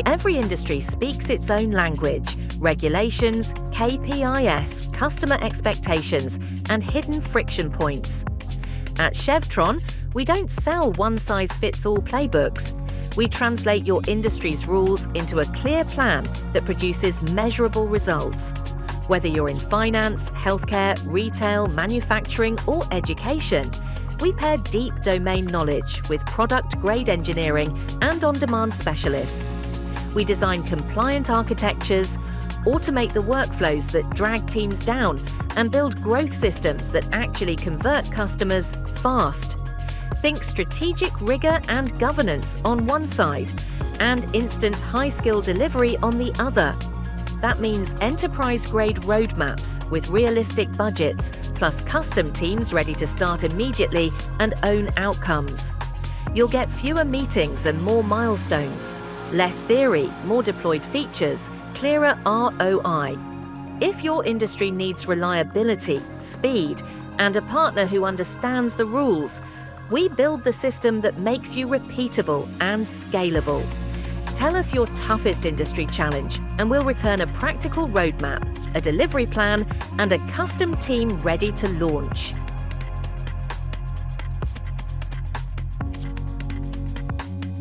Every industry speaks its own language: regulations, KPIs, customer expectations, and hidden friction points. At Shevtron, we don't sell one-size-fits-all playbooks. We translate your industry's rules into a clear plan that produces measurable results. Whether you're in finance, healthcare, retail, manufacturing, or education, we pair deep domain knowledge with product-grade engineering and on-demand specialists. We design compliant architectures, automate the workflows that drag teams down, and build growth systems that actually convert customers fast. Think strategic rigor and governance on one side, and instant high-skill delivery on the other. That means enterprise-grade roadmaps with realistic budgets, plus custom teams ready to start immediately and own outcomes. You'll get fewer meetings and more milestones, less theory, more deployed features, clearer ROI. If your industry needs reliability, speed, and a partner who understands the rules, we build the system that makes you repeatable and scalable. Tell us your toughest industry challenge, and we'll return a practical roadmap, a delivery plan, and a custom team ready to launch.